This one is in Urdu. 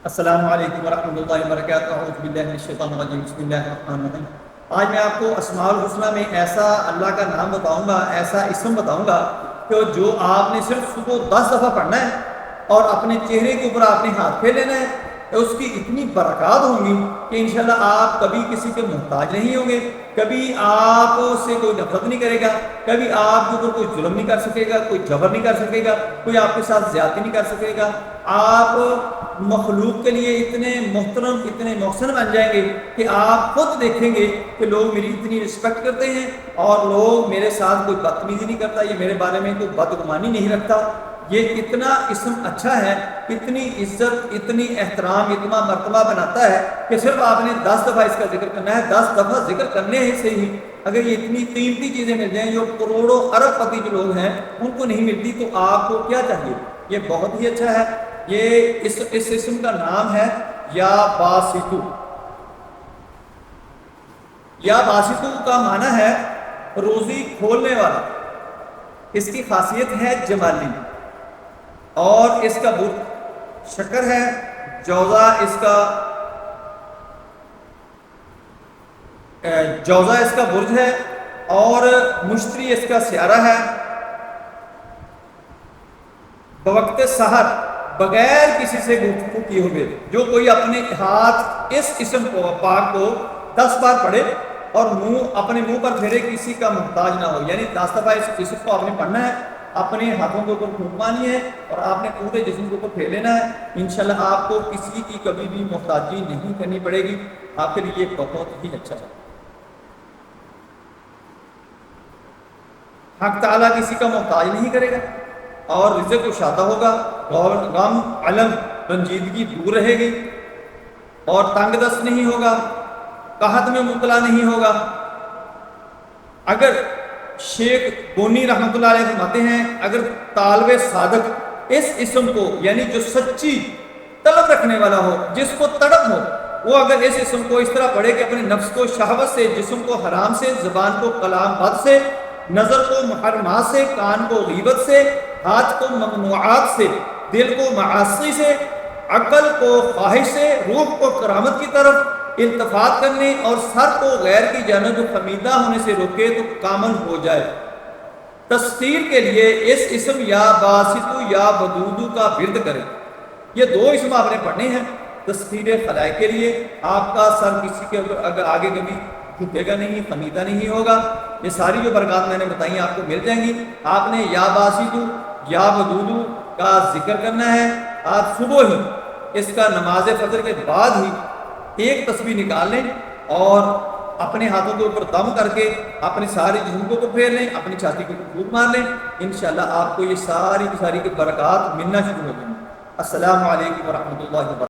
السلام علیکم ورحمۃ اللہ وبرکاتہ۔ اعوذ باللہ من الشیطان الرجیم، بسم اللہ الرحمن الرحیم۔ آج میں آپ کو اسماء الحسنی میں ایسا اللہ کا نام بتاؤں گا، ایسا اسم بتاؤں گا کہ جو آپ نے صرف صبح 10 دفعہ پڑھنا ہے اور اپنے چہرے کے اوپر آپ نے ہاتھ پھیر لینا ہے، اس کی اتنی برکات ہوں گی کہ انشاءاللہ آپ کبھی کسی کے محتاج نہیں ہوں گے، کبھی آپ سے کوئی نفرت نہیں کرے گا، کبھی آپ کے اوپر کوئی ظلم نہیں کر سکے گا، کوئی جبر نہیں کر سکے گا، کوئی آپ کے ساتھ زیادتی نہیں کر سکے گا۔ آپ مخلوق کے لیے اتنے محترم، اتنے محسن بن جائیں گے کہ آپ خود دیکھیں گے کہ لوگ میری اتنی رسپیکٹ کرتے ہیں اور لوگ میرے ساتھ کوئی بدتمیزی نہیں کرتا، یہ میرے بارے میں کوئی بدگمانی نہیں رکھتا۔ یہ اتنا اسم اچھا ہے، اتنی عزت، اتنی احترام، اتنا مرتبہ بناتا ہے کہ صرف آپ نے 10 دفعہ اس کا ذکر کرنا ہے۔ 10 دفعہ ذکر کرنے سے ہی اگر یہ اتنی قیمتی چیزیں مل جائیں جو کروڑوں ارب پتی جو لوگ ہیں ان کو نہیں ملتی، تو آپ کو کیا چاہیے؟ یہ بہت ہی اچھا ہے۔ یہ اس اسم کا نام ہے یا باسطو۔ یا باسطو کا معنی ہے روزی کھولنے والا۔ اس کی خاصیت ہے جمالی، اور اس کا برج شکر ہے، جوزہ اس کا برج ہے، اور مشتری اس کا سیارہ ہے۔ بوقت سحر بغیر کسی سے گفتگو کیے ہوئے جو کوئی اپنے ہاتھ اس اسم کو پاک کو 10 بار پڑھے اور اپنے منہ پر پھیرے، کسی کا محتاج نہ ہو، یعنی 10 دفعہ اس اسم کو آپ نے پڑھنا ہے، اپنے ہاتھوں کے اوپر پھونکانی ہے اور آپ نے پورے جسم کے اوپر پھیر لینا ہے۔ انشاءاللہ آپ کو کسی کی کبھی بھی محتاجی نہیں کرنی پڑے گی، آپ کے لیے بہت ہی اچھا ہے۔ حق تعالیٰ کسی کا محتاج نہیں کرے گا اور رزق کشادہ ہوگا، اور غم، علم، رنجیدگی دور رہے گی، اور تنگ دست نہیں ہوگا، قحط میں مبتلا نہیں ہوگا۔ اگر شیخ بونی رحمۃ اللہ علیہ فرماتے ہیں، اگر طالب صادق اس اسم کو، یعنی جو سچی طلب رکھنے والا ہو، جس کو تڑپ ہو، وہ اگر اس اسم کو اس طرح پڑھے کہ اپنے نفس کو شہوت سے، جسم کو حرام سے، زبان کو کلام بد سے، نظر کو محرمات سے، کان کو غیبت سے، ہاتھ کو ممنوعات سے، دل کو معاصی سے، عقل کو خواہش سے، روح کو کرامت کی طرف التفات کرنے اور سر کو غیر کی جانب خمیدہ ہونے سے روکے تو کامل ہو جائے۔ تسخیر کے لیے اس اسم یا باسطو یا ودودو کا ورد کریں۔ یہ 2 اسم آپ نے پڑھنے ہیں۔ تسخیر خلائق کے لیے آپ کا سر کسی کے اگر آگے کبھی جھکے گا نہیں، خمیدہ نہیں ہوگا۔ یہ ساری جو برکات میں نے بتائی آپ کو مل جائیں گی۔ آپ نے یا باسطو یا ودودو کا ذکر کرنا ہے۔ آج صبح ہی اس کا نماز فجر کے بعد ہی ایک تسبیح نکال لیں اور اپنے ہاتھوں کے اوپر دم کر کے اپنے سارے جسم کو پھیر لیں، اپنی چھاتی کو پھونک مار لیں۔ انشاءاللہ آپ کو یہ ساری کی ساری کی برکات ملنا شروع ہو جائیں گی۔ السلام علیکم ورحمۃ اللہ وبرکاتہ۔